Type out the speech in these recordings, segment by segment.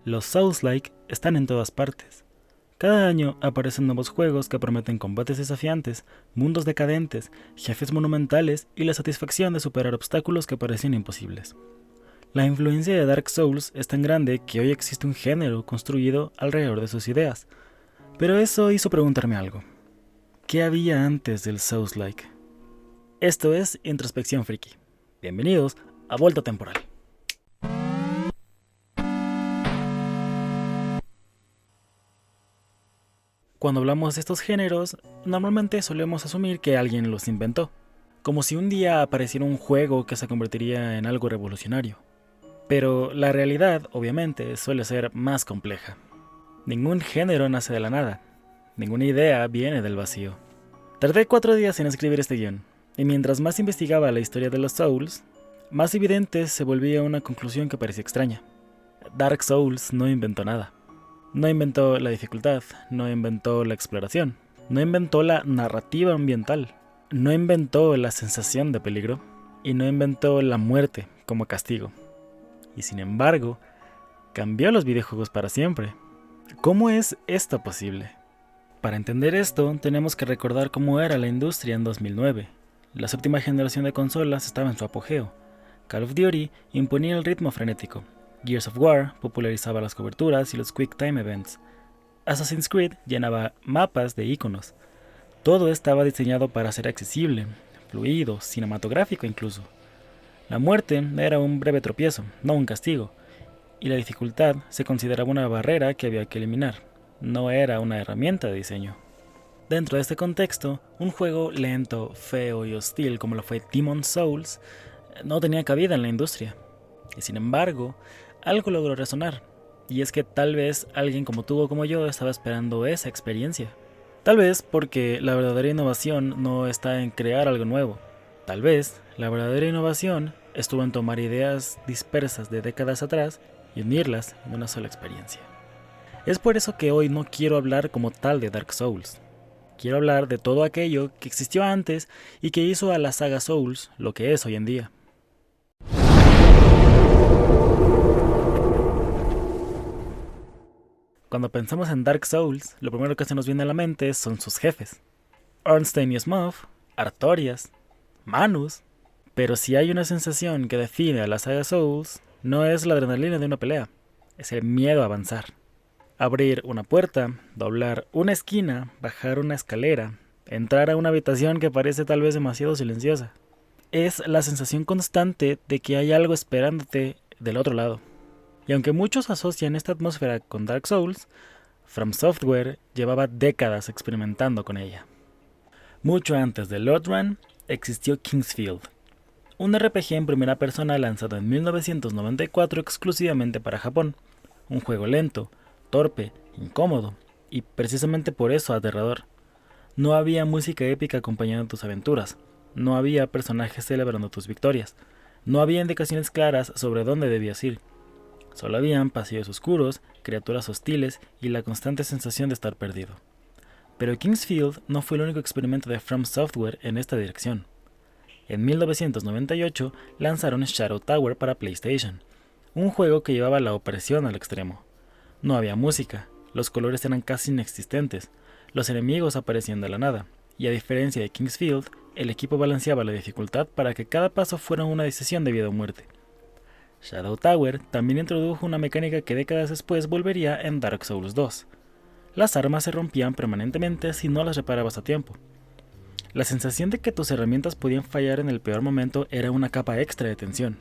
Los Souls-like están en todas partes. Cada año aparecen nuevos juegos que prometen combates desafiantes, mundos decadentes, jefes monumentales y la satisfacción de superar obstáculos que parecían imposibles. La influencia de Dark Souls es tan grande que hoy existe un género construido alrededor de sus ideas. Pero eso hizo preguntarme algo. ¿Qué había antes del Souls-like? Esto es Introspección Friki. Bienvenidos a Vuelta Temporal. Cuando hablamos de estos géneros, normalmente solemos asumir que alguien los inventó, como si un día apareciera un juego que se convertiría en algo revolucionario. Pero la realidad, obviamente, suele ser más compleja. Ningún género nace de la nada, ninguna idea viene del vacío. Tardé 4 días en escribir este guión, y mientras más investigaba la historia de los Souls, más evidente se volvía una conclusión que parecía extraña. Dark Souls no inventó nada. No inventó la dificultad, no inventó la exploración, no inventó la narrativa ambiental, no inventó la sensación de peligro y no inventó la muerte como castigo. Y sin embargo, cambió los videojuegos para siempre. ¿Cómo es esto posible? Para entender esto, tenemos que recordar cómo era la industria en 2009. La séptima generación de consolas estaba en su apogeo. Call of Duty imponía el ritmo frenético. Gears of War popularizaba las coberturas y los Quick Time Events. Assassin's Creed llenaba mapas de iconos. Todo estaba diseñado para ser accesible, fluido, cinematográfico incluso. La muerte era un breve tropiezo, no un castigo, y la dificultad se consideraba una barrera que había que eliminar, no era una herramienta de diseño. Dentro de este contexto, un juego lento, feo y hostil como lo fue Demon's Souls no tenía cabida en la industria. Y sin embargo, algo logró resonar, y es que tal vez alguien como tú o como yo estaba esperando esa experiencia. Tal vez porque la verdadera innovación no está en crear algo nuevo. Tal vez la verdadera innovación estuvo en tomar ideas dispersas de décadas atrás y unirlas en una sola experiencia. Es por eso que hoy no quiero hablar como tal de Dark Souls. Quiero hablar de todo aquello que existió antes y que hizo a la saga Souls lo que es hoy en día. Cuando pensamos en Dark Souls, lo primero que se nos viene a la mente son sus jefes. Ornstein y Smough, Artorias, Manus. Pero si hay una sensación que define a la saga Souls, no es la adrenalina de una pelea, es el miedo a avanzar. Abrir una puerta, doblar una esquina, bajar una escalera, entrar a una habitación que parece tal vez demasiado silenciosa. Es la sensación constante de que hay algo esperándote del otro lado. Y aunque muchos asocian esta atmósfera con Dark Souls, From Software llevaba décadas experimentando con ella. Mucho antes de Lord Run, existió Kingsfield, un RPG en primera persona lanzado en 1994 exclusivamente para Japón. Un juego lento, torpe, incómodo, y precisamente por eso aterrador. No había música épica acompañando tus aventuras, no había personajes celebrando tus victorias, no había indicaciones claras sobre dónde debías ir. Solo habían pasillos oscuros, criaturas hostiles y la constante sensación de estar perdido. Pero Kingsfield no fue el único experimento de From Software en esta dirección. En 1998 lanzaron Shadow Tower para PlayStation, un juego que llevaba la opresión al extremo. No había música, los colores eran casi inexistentes, los enemigos aparecían de la nada, y a diferencia de Kingsfield, el equipo balanceaba la dificultad para que cada paso fuera una decisión de vida o muerte. Shadow Tower también introdujo una mecánica que décadas después volvería en Dark Souls 2. Las armas se rompían permanentemente si no las reparabas a tiempo. La sensación de que tus herramientas podían fallar en el peor momento era una capa extra de tensión.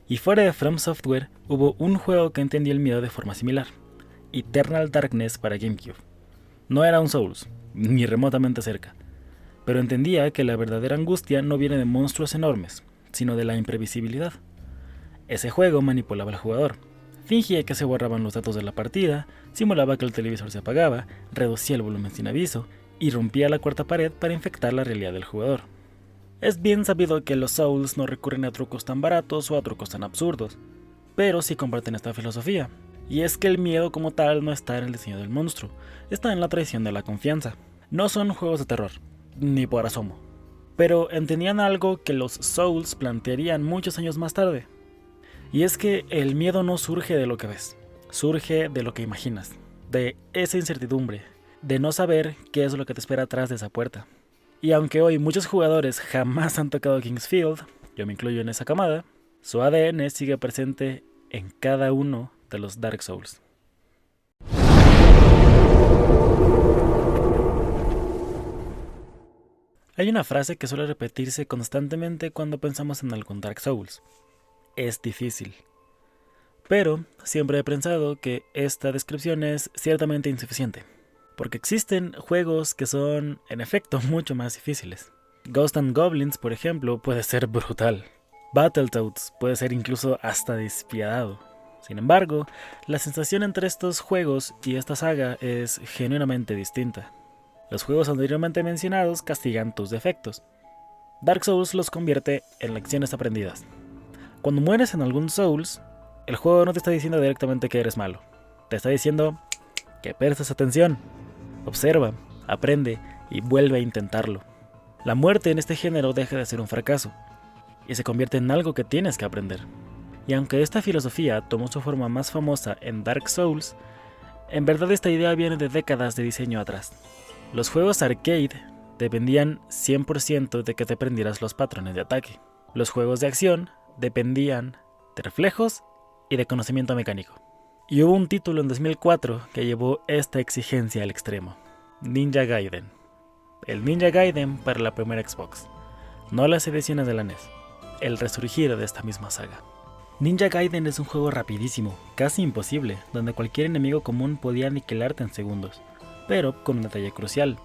Y fuera de From Software, hubo un juego que entendía el miedo de forma similar: Eternal Darkness para GameCube. No era un Souls, ni remotamente cerca, pero entendía que la verdadera angustia no viene de monstruos enormes, sino de la imprevisibilidad. Ese juego manipulaba al jugador. Fingía que se borraban los datos de la partida, simulaba que el televisor se apagaba, reducía el volumen sin aviso y rompía la cuarta pared para infectar la realidad del jugador. Es bien sabido que los Souls no recurren a trucos tan baratos o a trucos tan absurdos, pero sí comparten esta filosofía, y es que el miedo como tal no está en el diseño del monstruo, está en la traición de la confianza. No son juegos de terror, ni por asomo, pero entendían algo que los Souls plantearían muchos años más tarde. Y es que el miedo no surge de lo que ves, surge de lo que imaginas, de esa incertidumbre, de no saber qué es lo que te espera atrás de esa puerta. Y aunque hoy muchos jugadores jamás han tocado Kingsfield, yo me incluyo en esa camada, su ADN sigue presente en cada uno de los Dark Souls. Hay una frase que suele repetirse constantemente cuando pensamos en algún Dark Souls. Es difícil. Pero siempre he pensado que esta descripción es ciertamente insuficiente, porque existen juegos que son, en efecto, mucho más difíciles. Ghosts 'n Goblins, por ejemplo, puede ser brutal. Battletoads puede ser incluso hasta despiadado. Sin embargo, la sensación entre estos juegos y esta saga es genuinamente distinta. Los juegos anteriormente mencionados castigan tus defectos. Dark Souls los convierte en lecciones aprendidas. Cuando mueres en algún Souls, el juego no te está diciendo directamente que eres malo. Te está diciendo que prestes atención, observa, aprende y vuelve a intentarlo. La muerte en este género deja de ser un fracaso y se convierte en algo que tienes que aprender. Y aunque esta filosofía tomó su forma más famosa en Dark Souls, en verdad esta idea viene de décadas de diseño atrás. Los juegos arcade dependían 100% de que te aprendieras los patrones de ataque. Los juegos de acción dependían de reflejos y de conocimiento mecánico. Y hubo un título en 2004 que llevó esta exigencia al extremo: Ninja Gaiden. El Ninja Gaiden para la primera Xbox, no las ediciones de la NES, el resurgir de esta misma saga. Ninja Gaiden es un juego rapidísimo, casi imposible, donde cualquier enemigo común podía aniquilarte en segundos, pero con un detalle crucial: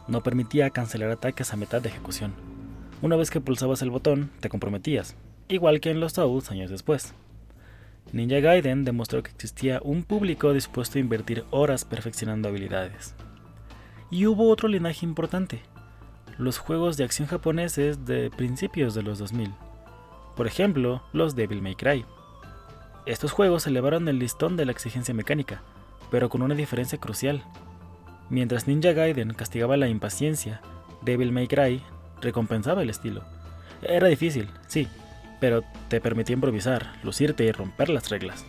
no permitía cancelar ataques a mitad de ejecución. Una vez que pulsabas el botón, te comprometías, igual que en los Souls años después. Ninja Gaiden demostró que existía un público dispuesto a invertir horas perfeccionando habilidades. Y hubo otro linaje importante: los juegos de acción japoneses de principios de los 2000. Por ejemplo, los Devil May Cry. Estos juegos elevaron el listón de la exigencia mecánica, pero con una diferencia crucial. Mientras Ninja Gaiden castigaba la impaciencia, Devil May Cry recompensaba el estilo. Era difícil, sí, pero te permitía improvisar, lucirte y romper las reglas.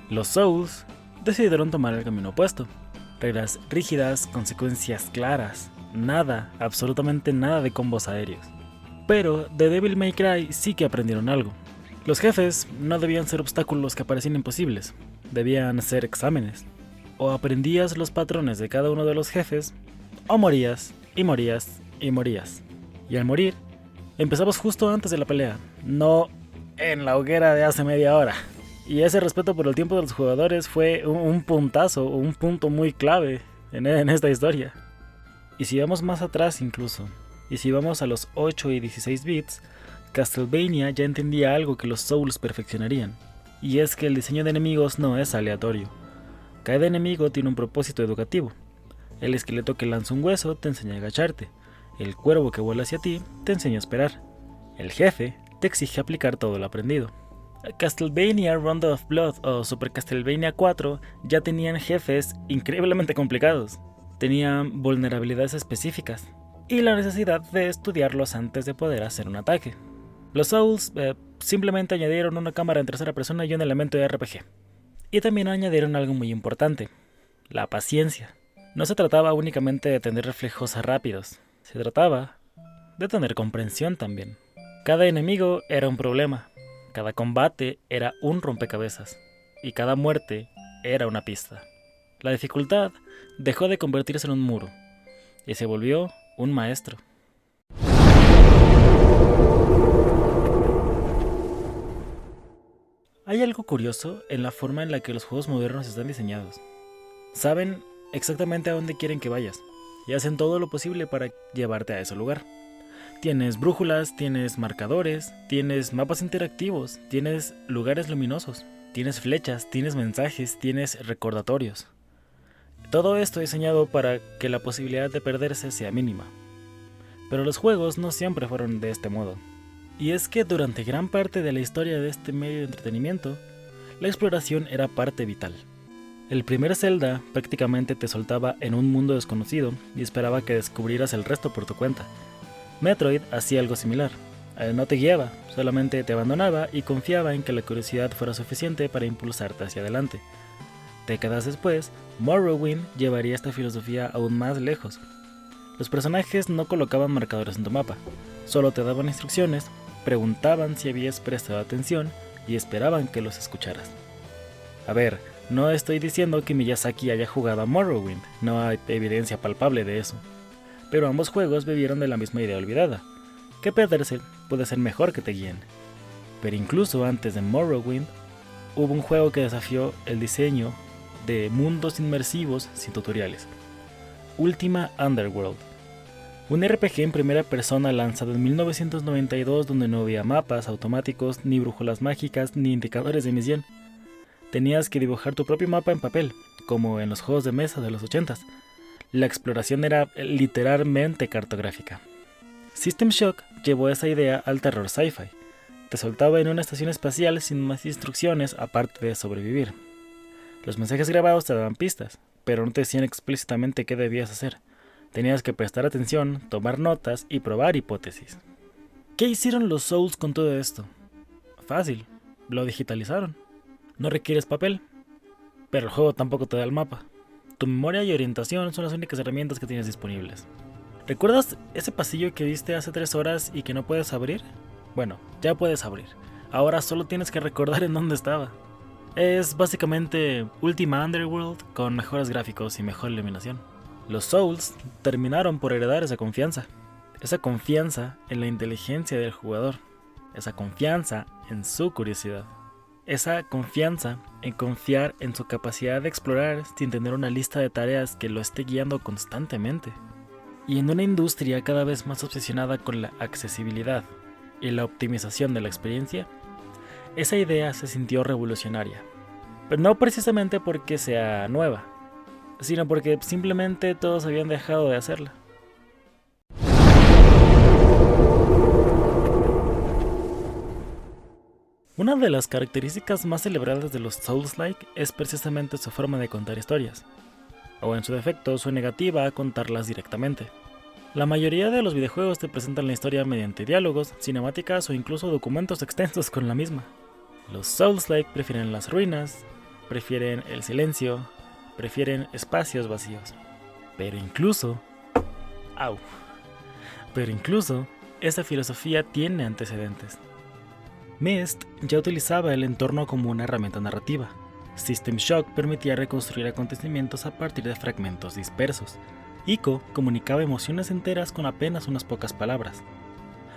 Los Souls decidieron tomar el camino opuesto: reglas rígidas, consecuencias claras, nada, absolutamente nada de combos aéreos. Pero de Devil May Cry sí que aprendieron algo. Los jefes no debían ser obstáculos que parecían imposibles, debían ser exámenes. O aprendías los patrones de cada uno de los jefes, o morías, y morías, y morías. Y al morir, empezabas justo antes de la pelea, no en la hoguera de hace media hora. Y ese respeto por el tiempo de los jugadores fue un puntazo, un punto muy clave en esta historia. Y si vamos más atrás incluso, y si vamos a los 8 y 16 bits, Castlevania ya entendía algo que los Souls perfeccionarían, y es que el diseño de enemigos no es aleatorio. Cada enemigo tiene un propósito educativo. El esqueleto que lanza un hueso te enseña a agacharte, el cuervo que vuela hacia ti te enseña a esperar, el jefe te exige aplicar todo lo aprendido. Castlevania Rondo of Blood o Super Castlevania 4 ya tenían jefes increíblemente complicados, tenían vulnerabilidades específicas y la necesidad de estudiarlos antes de poder hacer un ataque. Los Souls simplemente añadieron una cámara en tercera persona y un elemento de RPG. Y también añadieron algo muy importante: la paciencia. No se trataba únicamente de tener reflejos rápidos, se trataba de tener comprensión también. Cada enemigo era un problema, cada combate era un rompecabezas, y cada muerte era una pista. La dificultad dejó de convertirse en un muro, y se volvió un maestro. Hay algo curioso en la forma en la que los juegos modernos están diseñados. Saben exactamente a dónde quieren que vayas, y hacen todo lo posible para llevarte a ese lugar. Tienes brújulas, tienes marcadores, tienes mapas interactivos, tienes lugares luminosos, tienes flechas, tienes mensajes, tienes recordatorios. Todo esto diseñado para que la posibilidad de perderse sea mínima. Pero los juegos no siempre fueron de este modo. Y es que durante gran parte de la historia de este medio de entretenimiento, la exploración era parte vital. El primer Zelda prácticamente te soltaba en un mundo desconocido y esperaba que descubrieras el resto por tu cuenta. Metroid hacía algo similar. No te guiaba, solamente te abandonaba y confiaba en que la curiosidad fuera suficiente para impulsarte hacia adelante. Décadas después, Morrowind llevaría esta filosofía aún más lejos. Los personajes no colocaban marcadores en tu mapa, solo te daban instrucciones, preguntaban si habías prestado atención y esperaban que los escucharas. A ver, no estoy diciendo que Miyazaki haya jugado a Morrowind, no hay evidencia palpable de eso. Pero ambos juegos bebieron de la misma idea olvidada, que perderse puede ser mejor que te guíen. Pero incluso antes de Morrowind, hubo un juego que desafió el diseño de mundos inmersivos sin tutoriales. Ultima Underworld, un RPG en primera persona lanzado en 1992 donde no había mapas automáticos, ni brújulas mágicas, ni indicadores de misión. Tenías que dibujar tu propio mapa en papel, como en los juegos de mesa de los 80s. La exploración era literalmente cartográfica. System Shock llevó esa idea al terror sci-fi. Te soltaba en una estación espacial sin más instrucciones aparte de sobrevivir. Los mensajes grabados te daban pistas, pero no te decían explícitamente qué debías hacer. Tenías que prestar atención, tomar notas y probar hipótesis. ¿Qué hicieron los Souls con todo esto? Fácil, lo digitalizaron. No requieres papel, pero el juego tampoco te da el mapa. Tu memoria y orientación son las únicas herramientas que tienes disponibles. ¿Recuerdas ese pasillo que viste hace 3 horas y que no puedes abrir? Bueno, ya puedes abrir. Ahora solo tienes que recordar en dónde estaba. Es básicamente Ultima Underworld con mejores gráficos y mejor iluminación. Los Souls terminaron por heredar esa confianza en la inteligencia del jugador, esa confianza en su curiosidad, esa confianza en confiar en su capacidad de explorar sin tener una lista de tareas que lo esté guiando constantemente. Y en una industria cada vez más obsesionada con la accesibilidad y la optimización de la experiencia, esa idea se sintió revolucionaria. Pero no precisamente porque sea nueva, sino porque simplemente todos habían dejado de hacerla. Una de las características más celebradas de los Souls-like es precisamente su forma de contar historias, o en su defecto su negativa a contarlas directamente. La mayoría de los videojuegos te presentan la historia mediante diálogos, cinemáticas o incluso documentos extensos con la misma. Los Souls-like prefieren las ruinas, prefieren el silencio, prefieren espacios vacíos. Pero incluso, esta filosofía tiene antecedentes. Myst ya utilizaba el entorno como una herramienta narrativa. System Shock permitía reconstruir acontecimientos a partir de fragmentos dispersos. Ico comunicaba emociones enteras con apenas unas pocas palabras.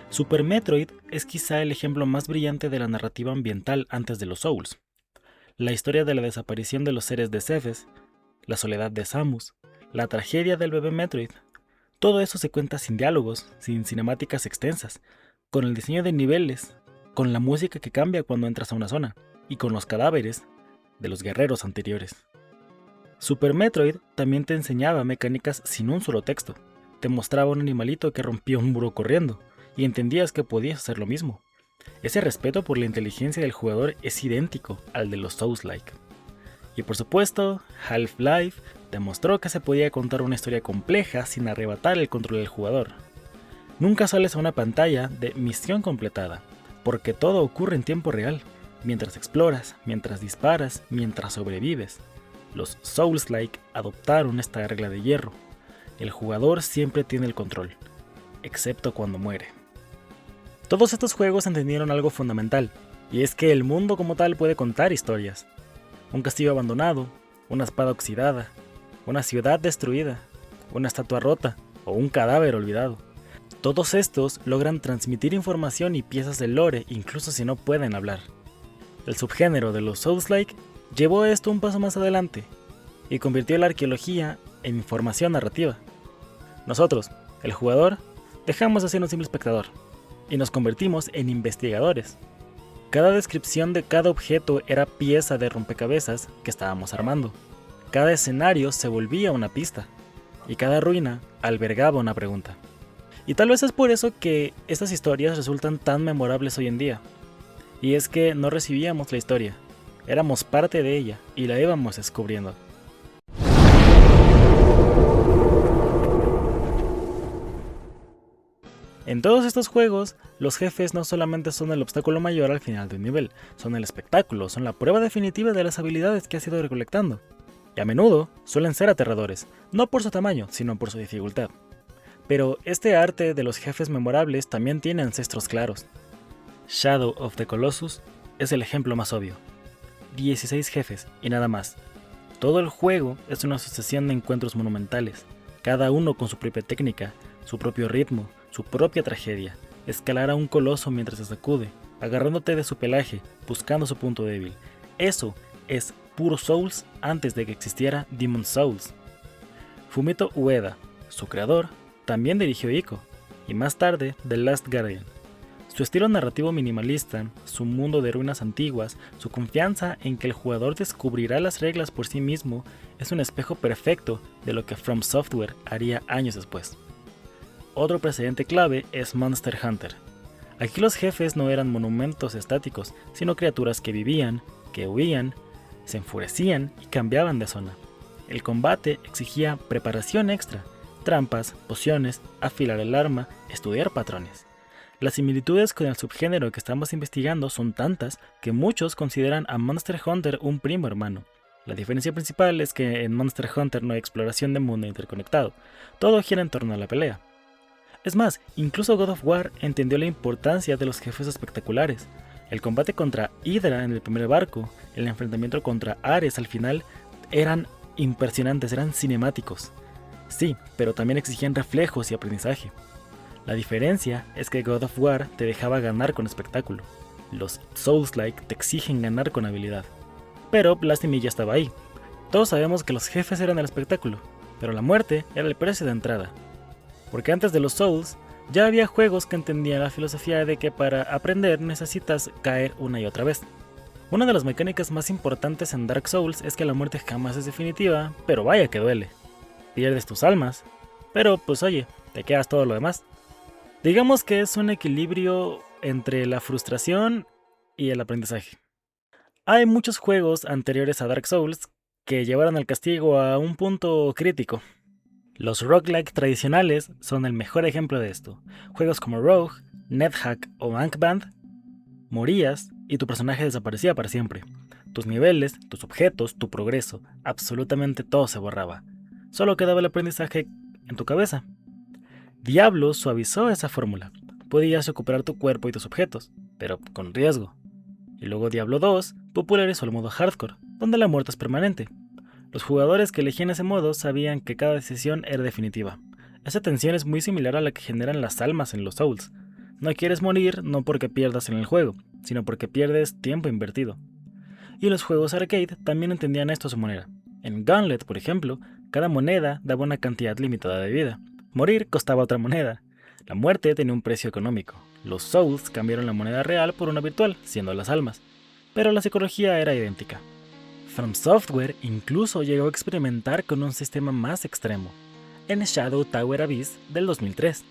Super Metroid es quizá el ejemplo más brillante de la narrativa ambiental antes de los Souls. La historia de la desaparición de los seres de Cephas, la soledad de Samus, la tragedia del bebé Metroid, todo eso se cuenta sin diálogos, sin cinemáticas extensas, con el diseño de niveles, con la música que cambia cuando entras a una zona, y con los cadáveres de los guerreros anteriores. Super Metroid también te enseñaba mecánicas sin un solo texto. Te mostraba un animalito que rompía un muro corriendo, y entendías que podías hacer lo mismo. Ese respeto por la inteligencia del jugador es idéntico al de los Souls-like. Y por supuesto, Half-Life demostró que se podía contar una historia compleja sin arrebatar el control del jugador. Nunca sales a una pantalla de misión completada, porque todo ocurre en tiempo real, mientras exploras, mientras disparas, mientras sobrevives. Los Souls-like adoptaron esta regla de hierro. El jugador siempre tiene el control, excepto cuando muere. Todos estos juegos entendieron algo fundamental, y es que el mundo como tal puede contar historias. Un castillo abandonado, una espada oxidada, una ciudad destruida, una estatua rota o un cadáver olvidado. Todos estos logran transmitir información y piezas del lore incluso si no pueden hablar. El subgénero de los Souls-like llevó esto un paso más adelante y convirtió la arqueología en información narrativa. Nosotros, el jugador, dejamos de ser un simple espectador y nos convertimos en investigadores. Cada descripción de cada objeto era pieza de rompecabezas que estábamos armando. Cada escenario se volvía una pista y cada ruina albergaba una pregunta. Y tal vez es por eso que estas historias resultan tan memorables hoy en día. Y es que no recibíamos la historia, éramos parte de ella y la íbamos descubriendo. En todos estos juegos, los jefes no solamente son el obstáculo mayor al final de un nivel, son el espectáculo, son la prueba definitiva de las habilidades que has ido recolectando. Y a menudo suelen ser aterradores, no por su tamaño, sino por su dificultad. Pero este arte de los jefes memorables también tiene ancestros claros. Shadow of the Colossus es el ejemplo más obvio. 16 jefes y nada más. Todo el juego es una sucesión de encuentros monumentales, cada uno con su propia técnica, su propio ritmo, su propia tragedia. Escalar a un coloso mientras se sacude, agarrándote de su pelaje, buscando su punto débil. Eso es puro Souls antes de que existiera Demon's Souls. Fumito Ueda, su creador, también dirigió Ico, y más tarde The Last Guardian. Su estilo narrativo minimalista, su mundo de ruinas antiguas, su confianza en que el jugador descubrirá las reglas por sí mismo es un espejo perfecto de lo que From Software haría años después. Otro precedente clave es Monster Hunter. Aquí los jefes no eran monumentos estáticos, sino criaturas que vivían, que huían, se enfurecían y cambiaban de zona. El combate exigía preparación extra, trampas, pociones, afilar el arma, estudiar patrones. Las similitudes con el subgénero que estamos investigando son tantas que muchos consideran a Monster Hunter un primo hermano. La diferencia principal es que en Monster Hunter no hay exploración de mundo interconectado, todo gira en torno a la pelea. Es más, incluso God of War entendió la importancia de los jefes espectaculares. El combate contra Hydra en el primer barco, el enfrentamiento contra Ares al final, eran impresionantes, eran cinemáticos. Sí, pero también exigían reflejos y aprendizaje. La diferencia es que God of War te dejaba ganar con espectáculo. Los Souls-like te exigen ganar con habilidad. Pero Blasphemy ya estaba ahí. Todos sabemos que los jefes eran el espectáculo, pero la muerte era el precio de entrada. Porque antes de los Souls, ya había juegos que entendían la filosofía de que para aprender necesitas caer una y otra vez. Una de las mecánicas más importantes en Dark Souls es que la muerte jamás es definitiva, pero vaya que duele. Pierdes tus almas, pero pues oye, te quedas todo lo demás. Digamos que es un equilibrio entre la frustración y el aprendizaje. Hay muchos juegos anteriores a Dark Souls que llevaron el castigo a un punto crítico. Los roguelike tradicionales son el mejor ejemplo de esto. Juegos como Rogue, NetHack o Angband, morías y tu personaje desaparecía para siempre. Tus niveles, tus objetos, tu progreso, absolutamente todo se borraba. Solo quedaba el aprendizaje en tu cabeza. Diablo suavizó esa fórmula. Podías recuperar tu cuerpo y tus objetos, pero con riesgo. Y luego Diablo 2 popularizó el modo hardcore, donde la muerte es permanente. Los jugadores que elegían ese modo sabían que cada decisión era definitiva. Esa tensión es muy similar a la que generan las almas en los Souls. No quieres morir no porque pierdas en el juego, sino porque pierdes tiempo invertido. Y los juegos arcade también entendían esto a su manera. En Gauntlet, por ejemplo, cada moneda daba una cantidad limitada de vida. Morir costaba otra moneda. La muerte tenía un precio económico. Los Souls cambiaron la moneda real por una virtual, siendo las almas. Pero la psicología era idéntica. From Software incluso llegó a experimentar con un sistema más extremo, en Shadow Tower Abyss del 2003,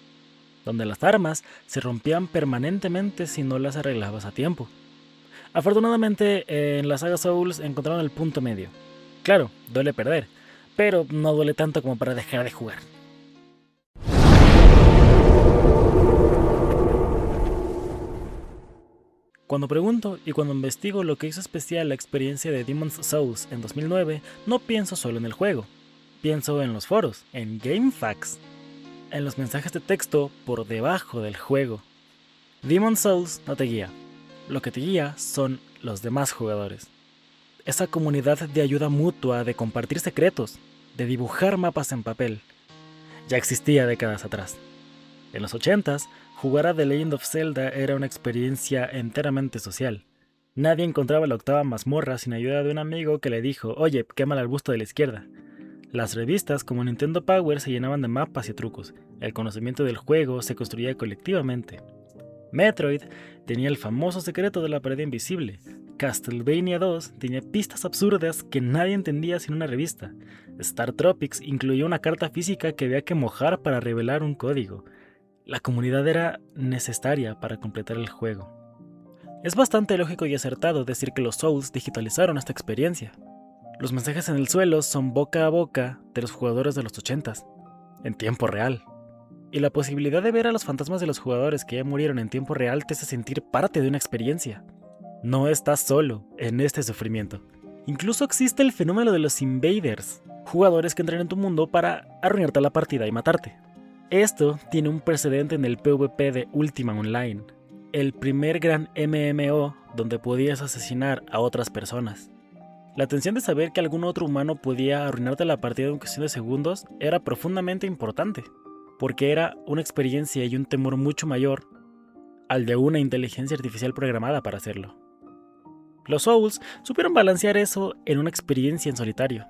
donde las armas se rompían permanentemente si no las arreglabas a tiempo. Afortunadamente, en la saga Souls encontraron el punto medio. Claro, duele perder, pero no duele tanto como para dejar de jugar. Cuando pregunto y cuando investigo lo que hizo especial la experiencia de Demon's Souls en 2009, no pienso solo en el juego. Pienso en los foros, en GameFAQs, en los mensajes de texto por debajo del juego. Demon's Souls no te guía. Lo que te guía son los demás jugadores. Esa comunidad de ayuda mutua, de compartir secretos, de dibujar mapas en papel, ya existía décadas atrás. En los 80s, jugar a The Legend of Zelda era una experiencia enteramente social. Nadie encontraba la octava mazmorra sin ayuda de un amigo que le dijo: oye, quema el arbusto de la izquierda. Las revistas como Nintendo Power se llenaban de mapas y trucos. El conocimiento del juego se construía colectivamente. Metroid tenía el famoso secreto de la pared invisible. Castlevania 2 tenía pistas absurdas que nadie entendía sin una revista. Star Tropics incluía una carta física que había que mojar para revelar un código. La comunidad era necesaria para completar el juego. Es bastante lógico y acertado decir que los Souls digitalizaron esta experiencia. Los mensajes en el suelo son boca a boca de los jugadores de los 80s, en tiempo real. Y la posibilidad de ver a los fantasmas de los jugadores que ya murieron en tiempo real te hace sentir parte de una experiencia. No estás solo en este sufrimiento. Incluso existe el fenómeno de los invaders, jugadores que entran en tu mundo para arruinarte la partida y matarte. Esto tiene un precedente en el PvP de Ultima Online, el primer gran MMO donde podías asesinar a otras personas. La tensión de saber que algún otro humano podía arruinarte la partida en cuestión de segundos era profundamente importante, porque era una experiencia y un temor mucho mayor al de una inteligencia artificial programada para hacerlo. Los Souls supieron balancear eso en una experiencia en solitario.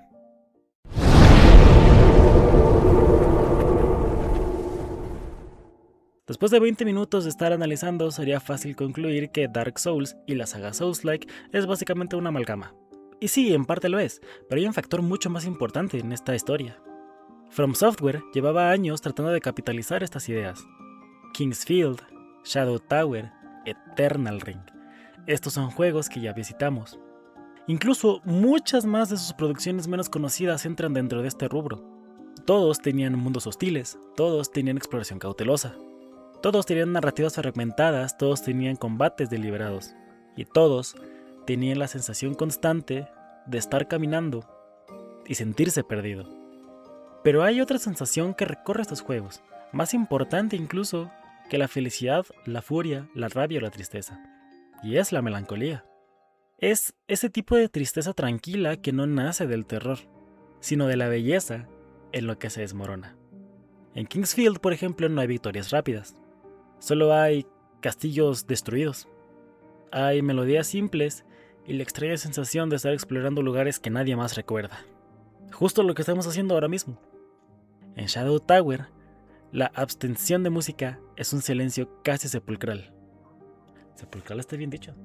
Después de 20 minutos de estar analizando, sería fácil concluir que Dark Souls y la saga Souls-like es básicamente una amalgama. Y sí, en parte lo es, pero hay un factor mucho más importante en esta historia. From Software llevaba años tratando de capitalizar estas ideas. King's Field, Shadow Tower, Eternal Ring. Estos son juegos que ya visitamos. Incluso muchas más de sus producciones menos conocidas entran dentro de este rubro. Todos tenían mundos hostiles, todos tenían exploración cautelosa. Todos tenían narrativas fragmentadas, todos tenían combates deliberados. Y todos tenían la sensación constante de estar caminando y sentirse perdido. Pero hay otra sensación que recorre estos juegos, más importante incluso que la felicidad, la furia, la rabia o la tristeza. Y es la melancolía. Es ese tipo de tristeza tranquila que no nace del terror, sino de la belleza en lo que se desmorona. En King's Field, por ejemplo, no hay victorias rápidas. Solo hay castillos destruidos. Hay melodías simples y la extraña sensación de estar explorando lugares que nadie más recuerda. Justo lo que estamos haciendo ahora mismo. En Shadow Tower, la abstención de música es un silencio casi sepulcral. ¿Sepulcral está bien dicho?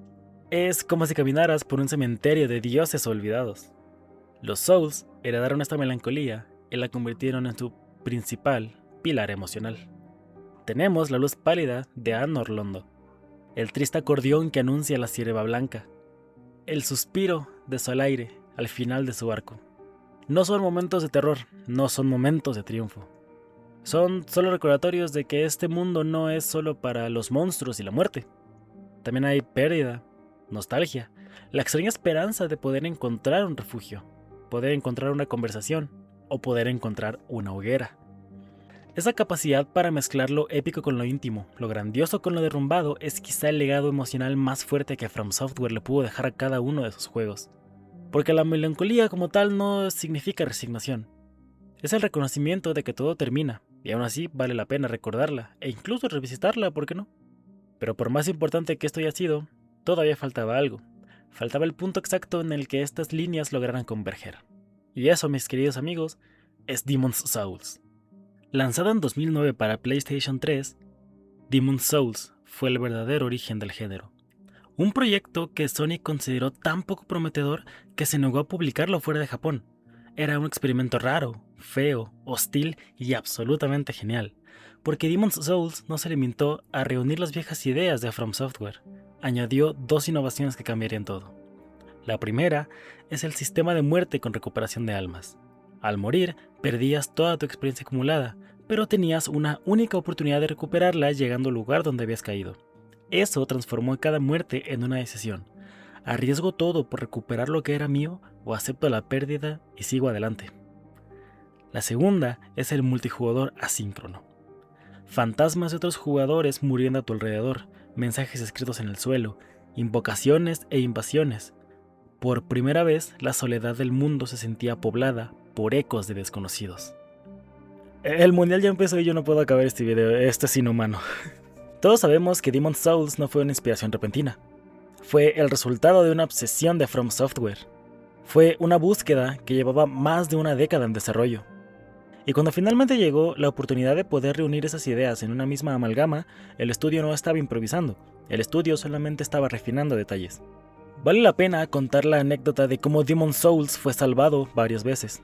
Es como si caminaras por un cementerio de dioses olvidados. Los Souls heredaron esta melancolía y la convirtieron en su principal pilar emocional. Tenemos la luz pálida de Anor Londo, el triste acordeón que anuncia la cierva blanca, el suspiro de Solaire al final de su arco. No son momentos de terror, no son momentos de triunfo. Son solo recordatorios de que este mundo no es solo para los monstruos y la muerte. También hay pérdida, nostalgia, la extraña esperanza de poder encontrar un refugio, poder encontrar una conversación o poder encontrar una hoguera. Esa capacidad para mezclar lo épico con lo íntimo, lo grandioso con lo derrumbado, es quizá el legado emocional más fuerte que From Software le pudo dejar a cada uno de sus juegos. Porque la melancolía como tal no significa resignación. Es el reconocimiento de que todo termina, y aún así vale la pena recordarla, e incluso revisitarla, ¿por qué no? Pero por más importante que esto haya sido, todavía faltaba algo. Faltaba el punto exacto en el que estas líneas lograran converger. Y eso, mis queridos amigos, es Demon's Souls. Lanzado en 2009 para PlayStation 3, Demon's Souls fue el verdadero origen del género. Un proyecto que Sony consideró tan poco prometedor que se negó a publicarlo fuera de Japón. Era un experimento raro, feo, hostil y absolutamente genial, porque Demon's Souls no se limitó a reunir las viejas ideas de From Software. Añadió dos innovaciones que cambiarían todo. La primera es el sistema de muerte con recuperación de almas. Al morir, perdías toda tu experiencia acumulada, pero tenías una única oportunidad de recuperarla llegando al lugar donde habías caído. Eso transformó cada muerte en una decisión. ¿Arriesgo todo por recuperar lo que era mío o acepto la pérdida y sigo adelante? La segunda es el multijugador asíncrono. Fantasmas de otros jugadores muriendo a tu alrededor, mensajes escritos en el suelo, invocaciones e invasiones. Por primera vez, la soledad del mundo se sentía poblada por ecos de desconocidos. El mundial ya empezó y yo no puedo acabar este video, esto es inhumano. Todos sabemos que Demon's Souls no fue una inspiración repentina. Fue el resultado de una obsesión de From Software. Fue una búsqueda que llevaba más de una década en desarrollo. Y cuando finalmente llegó la oportunidad de poder reunir esas ideas en una misma amalgama, el estudio no estaba improvisando, el estudio solamente estaba refinando detalles. Vale la pena contar la anécdota de cómo Demon's Souls fue salvado varias veces.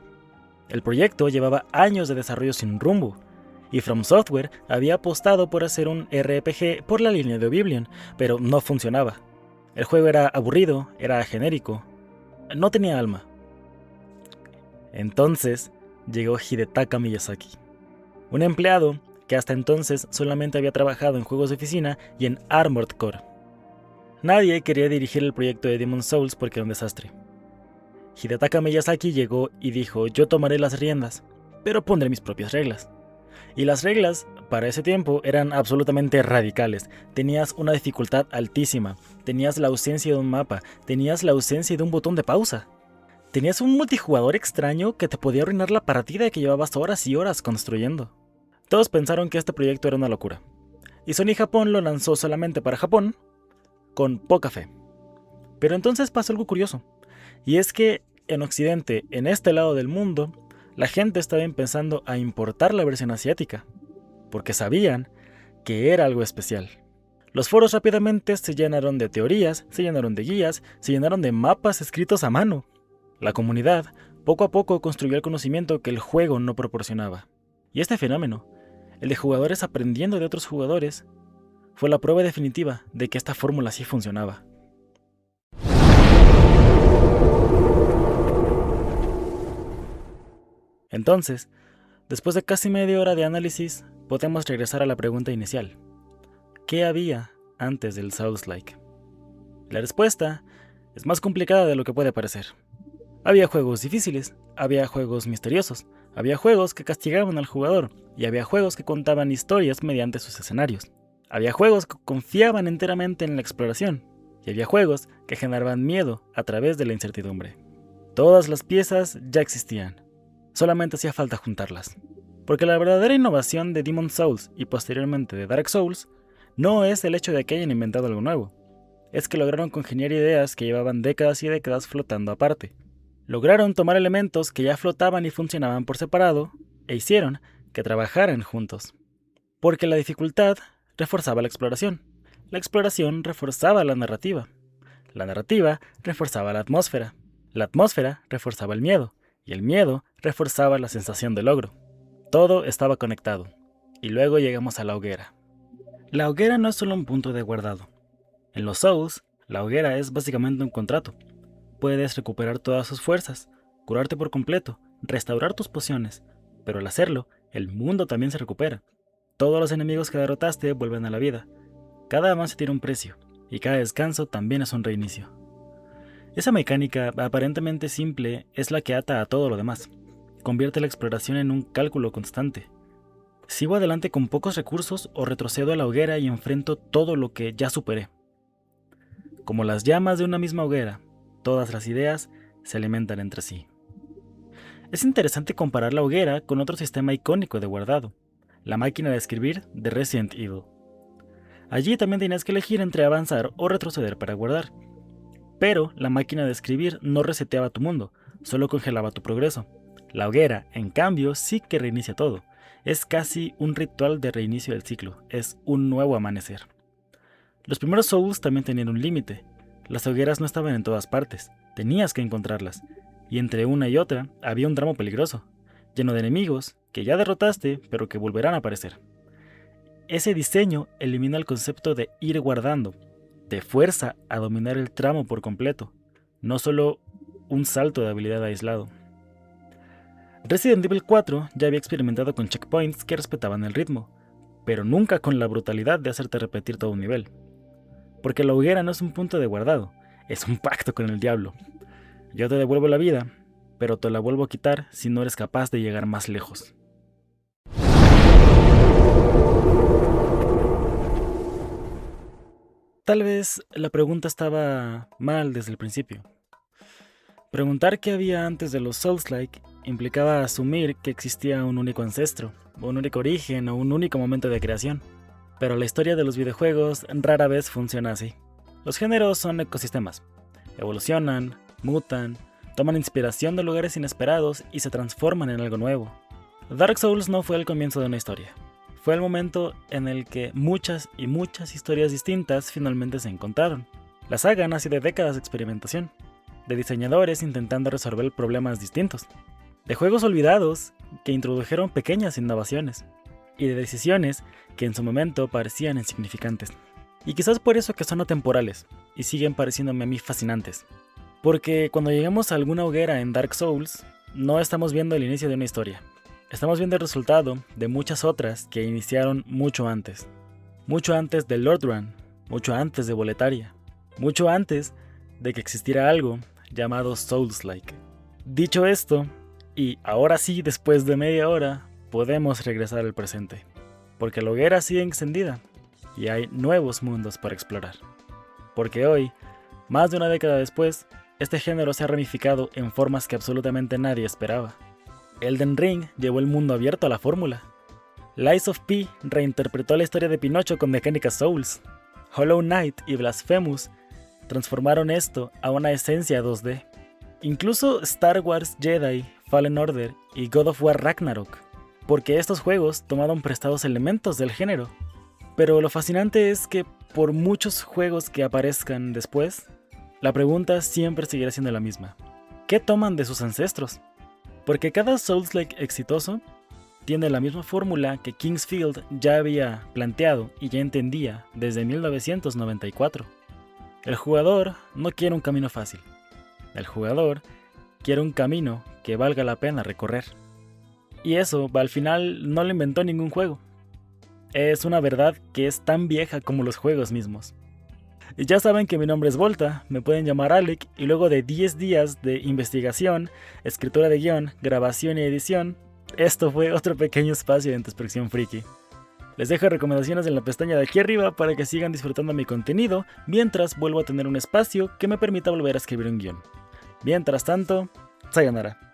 El proyecto llevaba años de desarrollo sin rumbo, y From Software había apostado por hacer un RPG por la línea de Oblivion, pero no funcionaba. El juego era aburrido, era genérico, no tenía alma. Entonces llegó Hidetaka Miyazaki, un empleado que hasta entonces solamente había trabajado en juegos de oficina y en Armored Core. Nadie quería dirigir el proyecto de Demon's Souls porque era un desastre. Hidetaka Miyazaki llegó y dijo: yo tomaré las riendas, pero pondré mis propias reglas. Y las reglas para ese tiempo eran absolutamente radicales. Tenías una dificultad altísima, tenías la ausencia de un mapa, tenías la ausencia de un botón de pausa. Tenías un multijugador extraño que te podía arruinar la partida que llevabas horas y horas construyendo. Todos pensaron que este proyecto era una locura, y Sony Japón lo lanzó solamente para Japón, con poca fe. Pero entonces pasó algo curioso, y es que en Occidente, en este lado del mundo, la gente estaba empezando a importar la versión asiática, porque sabían que era algo especial. Los foros rápidamente se llenaron de teorías, se llenaron de guías, se llenaron de mapas escritos a mano. La comunidad poco a poco construyó el conocimiento que el juego no proporcionaba. Y este fenómeno, el de jugadores aprendiendo de otros jugadores, fue la prueba definitiva de que esta fórmula sí funcionaba. Entonces, después de casi media hora de análisis, podemos regresar a la pregunta inicial. ¿Qué había antes del Souls-like? La respuesta es más complicada de lo que puede parecer. Había juegos difíciles, había juegos misteriosos, había juegos que castigaban al jugador, y había juegos que contaban historias mediante sus escenarios. Había juegos que confiaban enteramente en la exploración, y había juegos que generaban miedo a través de la incertidumbre. Todas las piezas ya existían, solamente hacía falta juntarlas. Porque la verdadera innovación de Demon's Souls y posteriormente de Dark Souls no es el hecho de que hayan inventado algo nuevo, es que lograron congeniar ideas que llevaban décadas y décadas flotando aparte. Lograron tomar elementos que ya flotaban y funcionaban por separado e hicieron que trabajaran juntos. Porque la dificultad reforzaba la exploración reforzaba la narrativa reforzaba la atmósfera reforzaba el miedo, y el miedo reforzaba la sensación de logro. Todo estaba conectado. Y luego llegamos a la hoguera. La hoguera no es solo un punto de guardado. En los Souls, la hoguera es básicamente un contrato. Puedes recuperar todas sus fuerzas, curarte por completo, restaurar tus pociones, pero al hacerlo, el mundo también se recupera. Todos los enemigos que derrotaste vuelven a la vida. Cada avance tiene un precio, y cada descanso también es un reinicio. Esa mecánica aparentemente simple es la que ata a todo lo demás. Convierte la exploración en un cálculo constante. ¿Sigo adelante con pocos recursos o retrocedo a la hoguera y enfrento todo lo que ya superé? Como las llamas de una misma hoguera, todas las ideas se alimentan entre sí. Es interesante comparar la hoguera con otro sistema icónico de guardado, la máquina de escribir de Resident Evil. Allí también tenías que elegir entre avanzar o retroceder para guardar. Pero la máquina de escribir no reseteaba tu mundo, solo congelaba tu progreso. La hoguera, en cambio, sí que reinicia todo. Es casi un ritual de reinicio del ciclo, es un nuevo amanecer. Los primeros Souls también tenían un límite. Las hogueras no estaban en todas partes, tenías que encontrarlas, y entre una y otra había un tramo peligroso, lleno de enemigos que ya derrotaste, pero que volverán a aparecer. Ese diseño elimina el concepto de ir guardando, te fuerza a dominar el tramo por completo, no solo un salto de habilidad aislado. Resident Evil 4 ya había experimentado con checkpoints que respetaban el ritmo, pero nunca con la brutalidad de hacerte repetir todo un nivel. Porque la hoguera no es un punto de guardado, es un pacto con el diablo. Yo te devuelvo la vida, pero te la vuelvo a quitar si no eres capaz de llegar más lejos. Tal vez la pregunta estaba mal desde el principio. Preguntar qué había antes de los Souls-like implicaba asumir que existía un único ancestro, un único origen o un único momento de creación. Pero la historia de los videojuegos rara vez funciona así. Los géneros son ecosistemas. Evolucionan, mutan, toman inspiración de lugares inesperados y se transforman en algo nuevo. Dark Souls no fue el comienzo de una historia. Fue el momento en el que muchas historias distintas finalmente se encontraron. La saga nació de décadas de experimentación, de diseñadores intentando resolver problemas distintos, de juegos olvidados que introdujeron pequeñas innovaciones, y de decisiones que en su momento parecían insignificantes. Y quizás por eso que son atemporales, y siguen pareciéndome a mí fascinantes. Porque cuando llegamos a alguna hoguera en Dark Souls, no estamos viendo el inicio de una historia. Estamos viendo el resultado de muchas otras que iniciaron mucho antes de Lord Run, mucho antes de Boletaria, mucho antes de que existiera algo llamado Souls-like. Dicho esto, y ahora sí, después de media hora, podemos regresar al presente, porque la hoguera sigue encendida y hay nuevos mundos para explorar. Porque hoy, más de una década después, este género se ha ramificado en formas que absolutamente nadie esperaba. Elden Ring llevó el mundo abierto a la fórmula. Lies of P reinterpretó la historia de Pinocho con mecánicas Souls. Hollow Knight y Blasphemous transformaron esto a una esencia 2D. Incluso Star Wars Jedi, Fallen Order y God of War Ragnarok, porque estos juegos tomaron prestados elementos del género. Pero lo fascinante es que por muchos juegos que aparezcan después, la pregunta siempre seguirá siendo la misma. ¿Qué toman de sus ancestros? Porque cada Souls-like exitoso tiene la misma fórmula que Kingsfield ya había planteado y ya entendía desde 1994. El jugador no quiere un camino fácil. El jugador quiere un camino que valga la pena recorrer. Y eso, al final, no lo inventó ningún juego. Es una verdad que es tan vieja como los juegos mismos. Y ya saben que mi nombre es Volta, me pueden llamar Alec, y luego de 10 días de investigación, escritura de guión, grabación y edición, esto fue otro pequeño espacio de introspección friki. Les dejo recomendaciones en la pestaña de aquí arriba para que sigan disfrutando mi contenido, mientras vuelvo a tener un espacio que me permita volver a escribir un guión. Mientras tanto, sayonara.